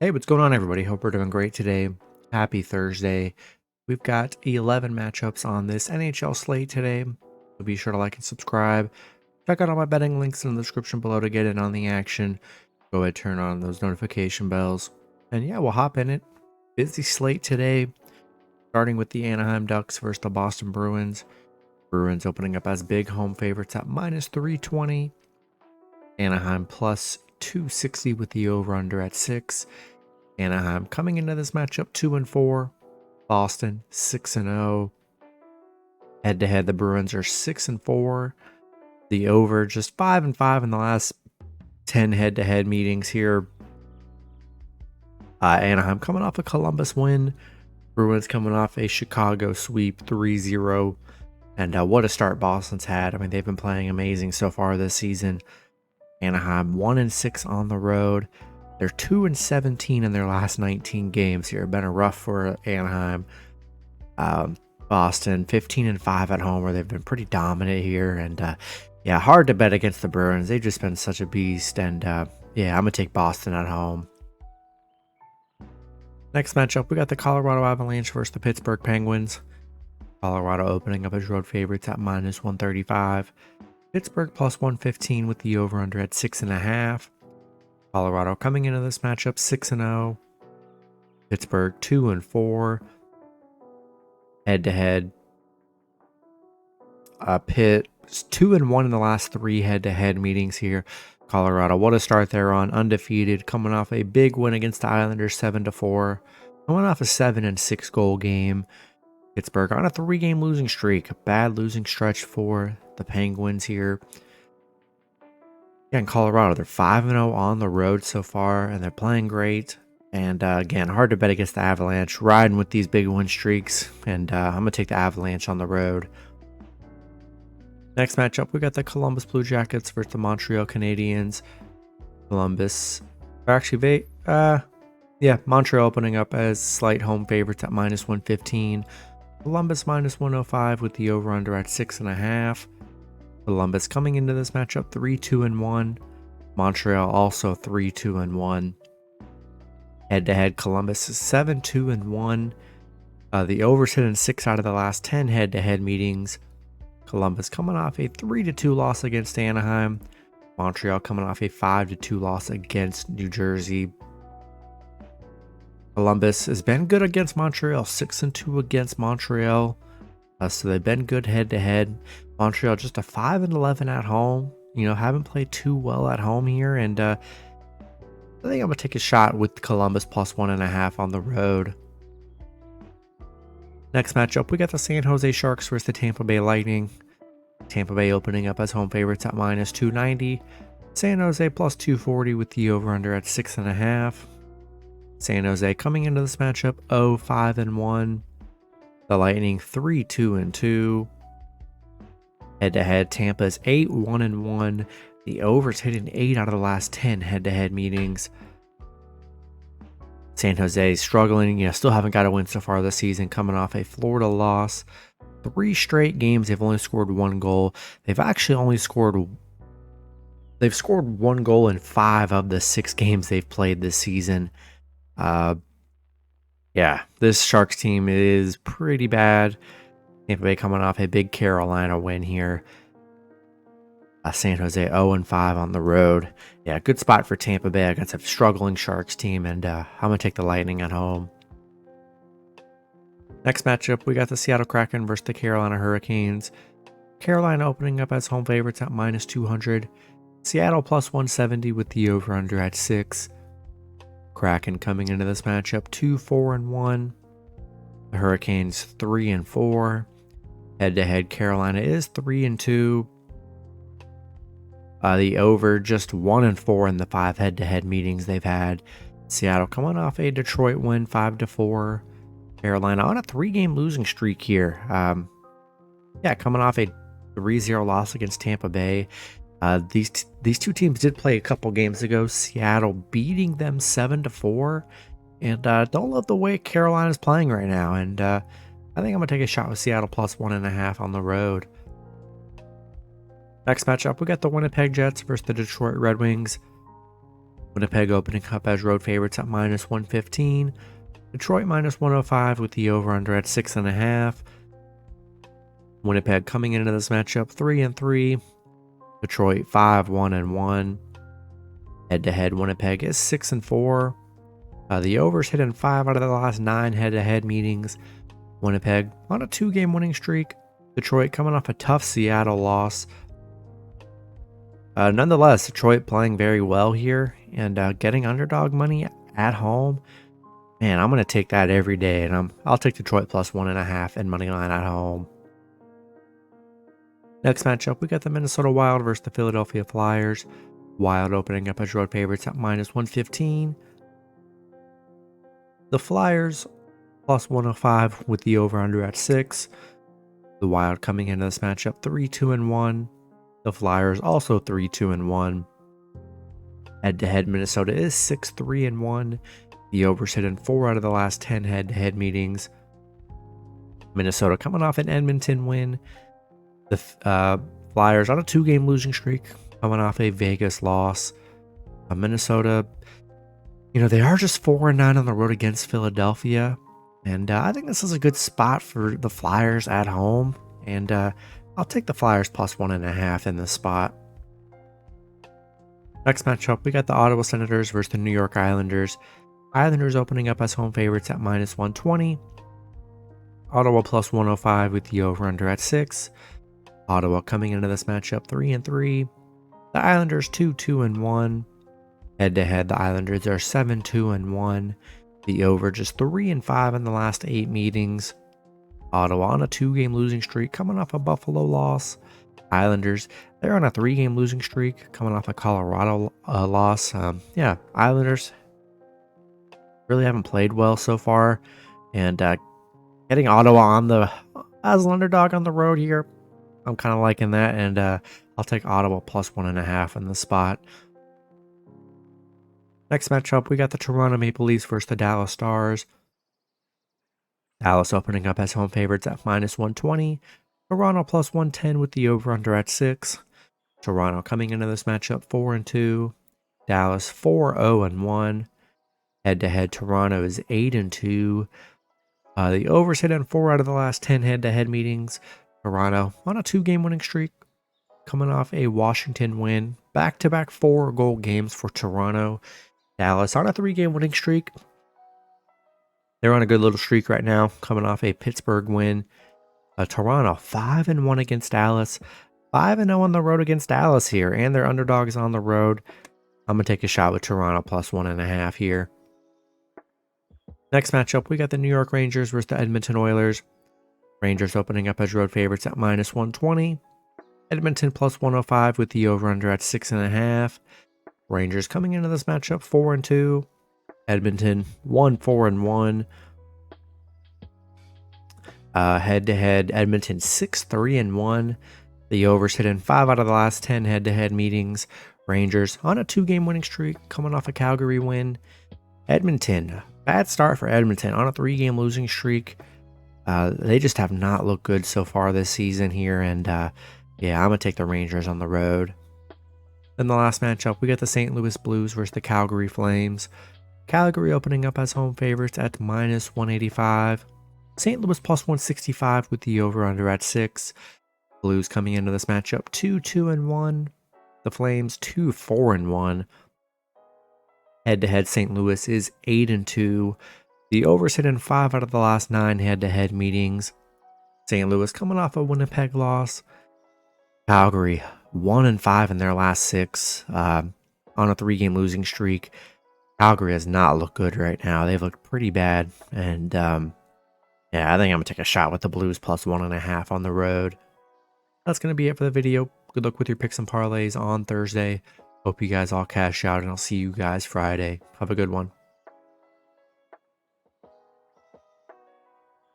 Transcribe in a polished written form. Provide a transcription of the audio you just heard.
Hey, what's going on, everybody? Hope we're doing great today. Happy Thursday. We've got 11 matchups on this NHL slate today. So be sure to like and subscribe. Check out all my betting links in the description below to get in on the action. Go ahead, turn on those notification bells. And yeah, we'll hop in it. Busy slate today, starting with the Anaheim Ducks versus the Boston Bruins. Bruins opening up as big home favorites at minus 320. Anaheim plus 260 with the over-under at 6. Anaheim coming into this matchup 2-4. Boston 6-0. Head-to-head, the Bruins are 6-4. The over just 5-5 in the last 10 head-to-head meetings here. Anaheim coming off a Columbus win. Bruins coming off a Chicago sweep 3-0. And what a start Boston's had. I mean, they've been playing amazing so far this season. Anaheim 1-6 on the road. They're 2-17 in their last 19 games here. Been a rough for Anaheim. Boston 15-5 at home, where they've been pretty dominant here. And yeah, hard to bet against the Bruins. They've just been such a beast. And yeah, I'm gonna take Boston at home. Next matchup, we got the Colorado Avalanche versus the Pittsburgh Penguins. Colorado opening up as road favorites at minus 135. Pittsburgh plus 115 with the over-under at 6.5. Colorado coming into this matchup 6-0. Pittsburgh 2-4. Head-to-head. Pitt 2-1 in the last 3 head-to-head meetings here. Colorado, what a start there on undefeated, coming off a big win against the Islanders 7-4. Coming off a 7-6 goal game. Pittsburgh on a 3-game losing streak. A bad losing stretch for the Penguins here. Yeah, in Colorado, they're 5-0 on the road so far, and they're playing great. And again, hard to bet against the Avalanche, riding with these big win streaks. And I'm going to take the Avalanche on the road. Next matchup, we got the Columbus Blue Jackets versus the Montreal Canadiens. Columbus, or actually, Montreal opening up as slight home favorites at minus 115. Columbus minus 105 with the over-under at 6.5. Columbus coming into this matchup 3-2-1. Montreal also 3-2-1. Head-to-head, Columbus is 7-2-1. The over's hit in 6 out of the last 10 head-to-head meetings. Columbus coming off a 3-2 loss against Anaheim. Montreal coming off a 5-2 loss against New Jersey. Columbus has been good against Montreal, 6-2 against Montreal. So they've been good head-to-head. Montreal just a 5-11 at home. You know, haven't played too well at home here. And I think I'm going to take a shot with Columbus plus 1.5 on the road. Next matchup, we got the San Jose Sharks versus the Tampa Bay Lightning. Tampa Bay opening up as home favorites at minus 290. San Jose plus 240 with the over-under at 6.5. San Jose coming into this matchup 0-5-1. The Lightning 3-2-2. Head-to-head, Tampa's 8-1-1. The over's hit in 8 out of the last 10 head-to-head meetings. San Jose struggling, still haven't got a win so far this season, coming off a Florida loss. 3 straight games, they've only scored 1 goal. They've scored 1 goal in 5 of the 6 games they've played this season. Yeah, this Sharks team is pretty bad. Tampa Bay coming off a big Carolina win here. San Jose 0-5 on the road. Yeah, good spot for Tampa Bay against a struggling Sharks team, and I'm going to take the Lightning at home. Next matchup, we got the Seattle Kraken versus the Carolina Hurricanes. Carolina opening up as home favorites at minus 200. Seattle plus 170 with the over-under at 6. Kraken coming into this matchup 2-4-1. The Hurricanes 3-4. Head-to-head, Carolina is 3-2. The over just 1-4 in the 5 head-to-head meetings they've had. Seattle coming off a Detroit win 5-4. Carolina on a 3-game losing streak here. Coming off a 3-0 loss against Tampa Bay. These two teams did play a couple games ago. Seattle beating them 7-4. And don't love the way Carolina's playing right now. And I think I'm going to take a shot with Seattle plus 1.5 on the road. Next matchup, we got the Winnipeg Jets versus the Detroit Red Wings. Winnipeg opening up as road favorites at -115. Detroit -105 with the over-under at 6.5. Winnipeg coming into this matchup 3-3. Detroit 5-1-1. Head-to-head, Winnipeg is 6-4. The overs hit in 5 out of the last 9 head-to-head meetings. Winnipeg on a 2-game winning streak. Detroit coming off a tough Seattle loss. Nonetheless, Detroit playing very well here and getting underdog money at home. Man, I'm going to take that every day, and I'll take Detroit plus 1.5 and money line at home. Next matchup, we got the Minnesota Wild versus the Philadelphia Flyers. Wild opening up as road favorites at -115. The Flyers plus 105 with the over-under at 6. The Wild coming into this matchup 3-2-1. The Flyers also 3-2-1. Head-to-head, Minnesota is 6-3-1. The overs hit in 4 out of the last 10 head-to-head meetings. Minnesota coming off an Edmonton win. The Flyers on a 2-game losing streak, coming off a Vegas loss. Minnesota, they are just 4-9 on the road against Philadelphia. And I think this is a good spot for the Flyers at home. And I'll take the Flyers plus 1.5 in this spot. Next matchup, we got the Ottawa Senators versus the New York Islanders. Islanders opening up as home favorites at -120. Ottawa plus 105 with the over-under at 6. Ottawa coming into this matchup 3-3. The Islanders 2-2-1. Head-to-head, the Islanders are 7-2-1. The over just 3-5 in the last 8 meetings. Ottawa on a 2-game losing streak, coming off a Buffalo loss. Islanders, they're on a 3-game losing streak, coming off a Colorado loss. Islanders really haven't played well so far, and getting Ottawa as an underdog on the road here, I'm kind of liking that, and I'll take Ottawa plus 1.5 in the spot. Next matchup, we got the Toronto Maple Leafs versus the Dallas Stars. Dallas opening up as home favorites at -120. Toronto plus 110 with the over-under at 6. Toronto coming into this matchup 4-2. Dallas 4-0-1. Head-to-head, Toronto is 8-2. The overs hit in 4 out of the last 10 head-to-head meetings. Toronto on a 2-game winning streak, coming off a Washington win. Back-to-back 4-goal games for Toronto. Dallas on a 3-game winning streak. They're on a good little streak right now, coming off a Pittsburgh win. Toronto 5-1 against Dallas. 5-0 on the road against Dallas here, and their underdogs on the road. I'm going to take a shot with Toronto plus 1.5 here. Next matchup, we got the New York Rangers versus the Edmonton Oilers. Rangers opening up as road favorites at -120. Edmonton plus 105 with the over-under at 6.5. Rangers coming into this matchup 4-2. Edmonton 1-4-1. Head-to-head, Edmonton 6-3-1. The overs hit in 5 out of the last 10 head-to-head meetings. Rangers on a 2-game winning streak, coming off a Calgary win. Edmonton, bad start for Edmonton on a 3-game losing streak. They just have not looked good so far this season here, and I'm going to take the Rangers on the road. Then the last matchup, we got the St. Louis Blues versus the Calgary Flames. Calgary opening up as home favorites at -185. St. Louis plus 165 with the over-under at 6. Blues coming into this matchup 2-2-1. The Flames 2-4-1. Head-to-head, St. Louis is 8-2. The overs hit in 5 out of the last 9 head-to-head meetings. St. Louis coming off a Winnipeg loss. Calgary 1-5 in their last 6 on a 3-game losing streak. Calgary has not looked good right now. They've looked pretty bad, and I think I'm going to take a shot with the Blues plus 1.5 on the road. That's going to be it for the video. Good luck with your picks and parlays on Thursday. Hope you guys all cash out, and I'll see you guys Friday. Have a good one.